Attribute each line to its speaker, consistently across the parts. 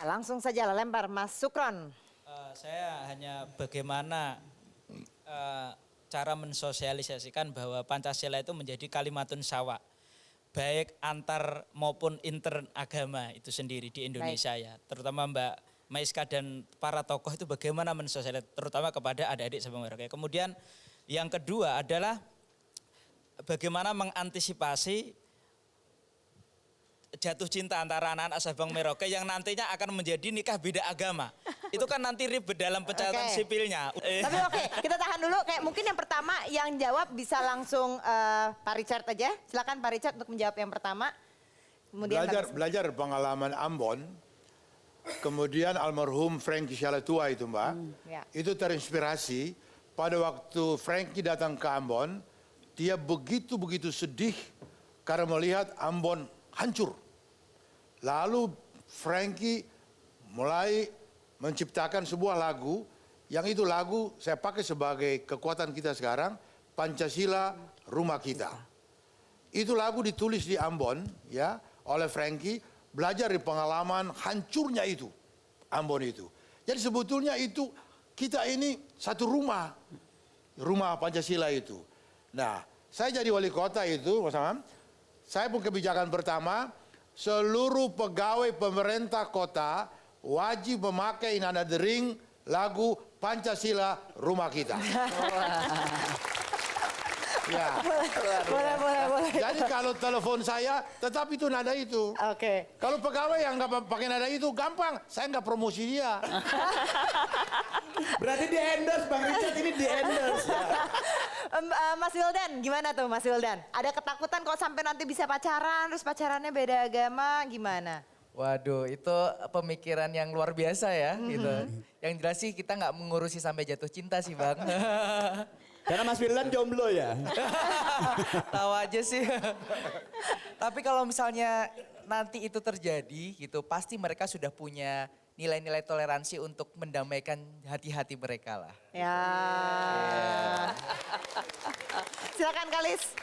Speaker 1: langsung saja lempar Mas Sukron.
Speaker 2: Saya hanya bagaimana cara mensosialisasikan bahwa Pancasila itu menjadi kalimatun sawa. Baik antar maupun inter agama itu sendiri di Indonesia ya. Terutama Mbak Maiska dan para tokoh itu bagaimana mensosialisasikan terutama kepada adik-adik Sabang Merauke. Kemudian yang kedua adalah bagaimana mengantisipasi jatuh cinta antara anak-anak Sabang Merauke yang nantinya akan menjadi nikah beda agama. Itu kan nanti ribet dalam pencatatan sipilnya.
Speaker 1: Tapi kita tahan dulu. Kayak mungkin yang pertama yang jawab bisa langsung Pak Richard aja. Silakan Pak Richard untuk menjawab yang pertama. Kemudian
Speaker 3: belajar pengalaman Ambon. Kemudian almarhum Frankie Shalatua itu Mbak. Itu terinspirasi pada waktu Frankie datang ke Ambon. Dia begitu sedih karena melihat Ambon hancur. Lalu Frankie mulai menciptakan sebuah lagu yang itu lagu saya pakai sebagai kekuatan kita sekarang, Pancasila Rumah Kita. Itu lagu ditulis di Ambon ya oleh Frankie, belajar di pengalaman hancurnya itu Ambon itu. Jadi sebetulnya itu kita ini satu rumah Pancasila itu. Nah, saya jadi wali kota itu, Mas Amam. Saya pun kebijakan pertama, seluruh pegawai pemerintah kota wajib memakai nada dering lagu Pancasila Rumah Kita. Ya.
Speaker 1: Boleh.
Speaker 3: Jadi kalau telepon saya, tetap itu nada itu. Kalau pegawai yang nggak pakai nada itu, gampang. Saya nggak promosi dia.
Speaker 4: Berarti di endorse, Bang Richard ini di endorse.
Speaker 1: Mas Wildan, gimana tuh Mas Wildan? Ada ketakutan kalau sampai nanti bisa pacaran, terus pacarannya beda agama, gimana?
Speaker 5: Waduh, itu pemikiran yang luar biasa ya, gitu. Yang jelas sih kita nggak mengurusi sampai jatuh cinta sih, Bang.
Speaker 4: Karena Mas Wildan jomblo ya?
Speaker 5: Tahu aja sih. Tapi kalau misalnya nanti itu terjadi gitu, pasti mereka sudah punya nilai-nilai toleransi untuk mendamaikan hati-hati mereka lah.
Speaker 1: Ya. Silakan Kalis.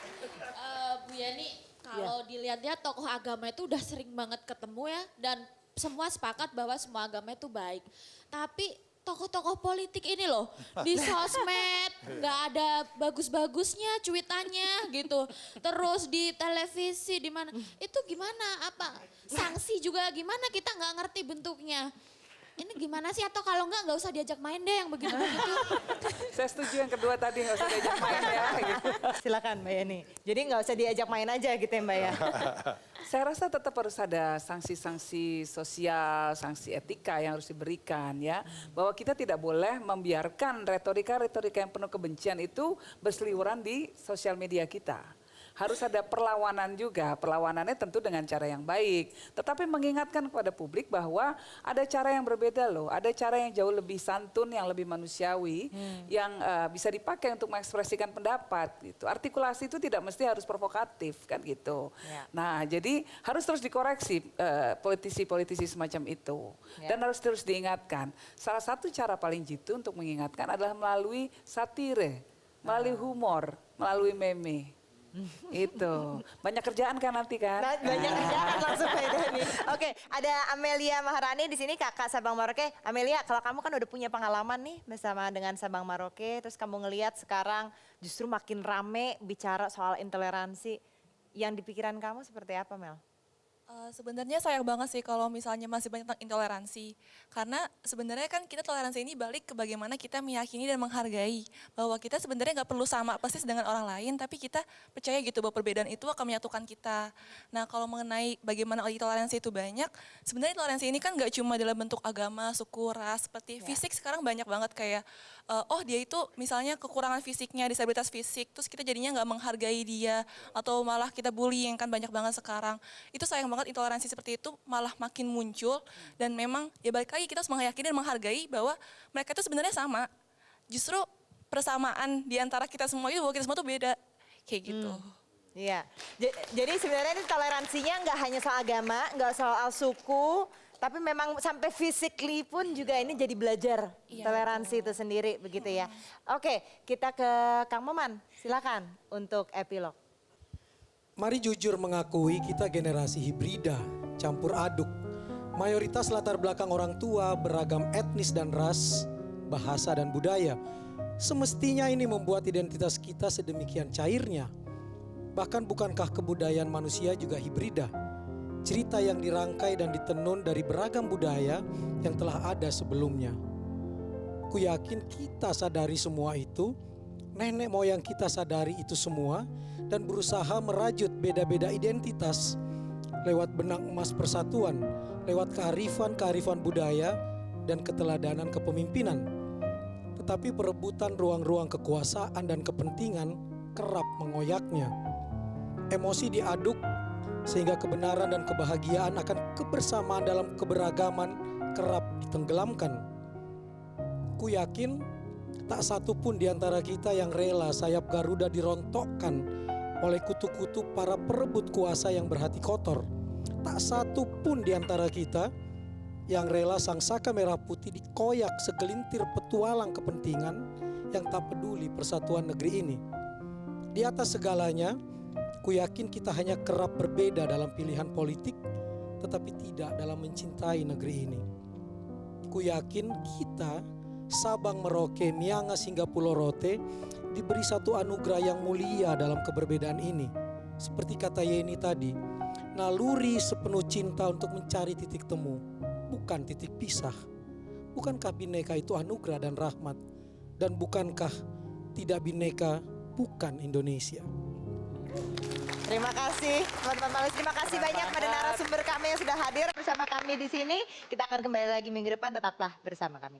Speaker 6: Bu Yani, kalau dilihat-lihat tokoh agama itu udah sering banget ketemu ya. Dan semua sepakat bahwa semua agama itu baik. Tapi tokoh-tokoh politik ini loh di sosmed nggak ada bagus-bagusnya cuitannya gitu, terus di televisi di mana itu gimana, apa sanksi juga gimana, kita nggak ngerti bentuknya. Ini gimana sih, atau kalau nggak usah diajak main deh yang begitu-begitu.
Speaker 7: Saya setuju yang kedua tadi, nggak usah diajak main ya. Gitu.
Speaker 1: Silakan Mbak Yani. Jadi nggak usah diajak main aja gitu ya Mbak ya.
Speaker 7: Saya rasa tetap harus ada sanksi-sanksi sosial, sanksi etika yang harus diberikan ya. Bahwa kita tidak boleh membiarkan retorika-retorika yang penuh kebencian itu berseliweran di sosial media kita. Harus ada perlawanan juga, perlawanannya tentu dengan cara yang baik. Tetapi mengingatkan kepada publik bahwa ada cara yang berbeda loh, ada cara yang jauh lebih santun, yang lebih manusiawi, yang bisa dipakai untuk mengekspresikan pendapat gitu. Artikulasi itu tidak mesti harus provokatif kan gitu. Nah jadi harus terus dikoreksi politisi-politisi semacam itu. Dan harus terus diingatkan. Salah satu cara paling jitu untuk mengingatkan adalah melalui satire, melalui humor, melalui meme. Itu banyak kerjaan kan nanti kan?
Speaker 1: Banyak kerjaan langsung Mbak Yani. Oke, ada Amelia Maharani di sini, kakak Sabang Merauke. Amelia, kalau kamu kan udah punya pengalaman nih bersama dengan Sabang Merauke, terus kamu ngelihat sekarang justru makin rame bicara soal intoleransi. Yang di pikiran kamu seperti apa, Mel?
Speaker 8: Sebenarnya sayang banget sih kalau misalnya masih banyak tentang intoleransi. Karena sebenarnya kan kita toleransi ini balik ke bagaimana kita meyakini dan menghargai. Bahwa kita sebenarnya nggak perlu sama persis dengan orang lain, tapi kita percaya gitu bahwa perbedaan itu akan menyatukan kita. Nah kalau mengenai bagaimana intoleransi itu banyak, sebenarnya toleransi ini kan nggak cuma dalam bentuk agama, suku, ras, seperti fisik sekarang banyak banget kayak, oh dia itu misalnya kekurangan fisiknya, disabilitas fisik, terus kita jadinya nggak menghargai dia, atau malah kita bullying kan banyak banget sekarang. Itu sayang banget intoleransi seperti itu malah makin muncul, dan memang ya balik lagi kita harus meyakini dan menghargai bahwa mereka itu sebenarnya sama. Justru persamaan di antara kita semua itu bahwa kita semua itu beda kayak gitu.
Speaker 1: Iya, jadi sebenarnya ini toleransinya nggak hanya soal agama, nggak soal suku, tapi memang sampai physically pun juga ini jadi belajar toleransi itu sendiri begitu ya. Oke, kita ke Kang Maman, silakan untuk epilog.
Speaker 9: Mari jujur mengakui kita generasi hibrida, campur aduk. Mayoritas latar belakang orang tua, beragam etnis dan ras, bahasa dan budaya. Semestinya ini membuat identitas kita sedemikian cairnya. Bahkan bukankah kebudayaan manusia juga hibrida? Cerita yang dirangkai dan ditenun dari beragam budaya yang telah ada sebelumnya. Ku yakin kita sadari semua itu, nenek moyang kita sadari itu semua, dan berusaha merajut beda-beda identitas lewat benang emas persatuan, lewat kearifan budaya dan keteladanan kepemimpinan. Tetapi perebutan ruang-ruang kekuasaan dan kepentingan kerap mengoyaknya. Emosi diaduk sehingga kebenaran dan kebahagiaan akan kebersamaan dalam keberagaman kerap ditenggelamkan. Ku yakin tak satu pun di antara kita yang rela sayap Garuda dirontokkan oleh kutu-kutu para perebut kuasa yang berhati kotor. Tak satu pun di antara kita yang rela sang saka merah putih dikoyak segelintir petualang kepentingan yang tak peduli persatuan negeri ini. Di atas segalanya, ku yakin kita hanya kerap berbeda dalam pilihan politik, tetapi tidak dalam mencintai negeri ini. Ku yakin kita, Sabang, Merauke, Miangas hingga Pulau Rote, diberi satu anugerah yang mulia dalam keberbedaan ini. Seperti kata Yeni tadi, naluri sepenuh cinta untuk mencari titik temu, bukan titik pisah. Bukankah bineka itu anugerah dan rahmat? Dan bukankah tidak bineka bukan Indonesia?
Speaker 1: Terima kasih teman-teman panelis, terima kasih banyak pada narasumber kami yang sudah hadir bersama kami di sini. Kita akan kembali lagi minggu depan, tetaplah bersama kami.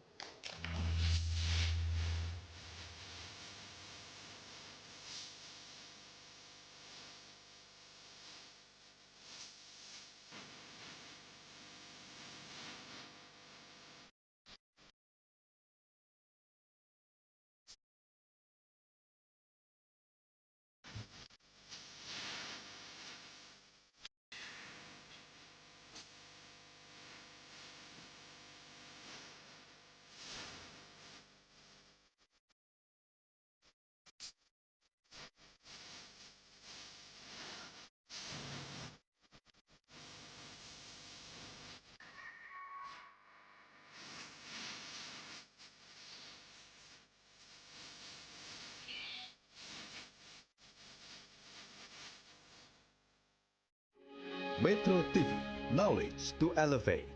Speaker 10: Metro TV, knowledge to elevate.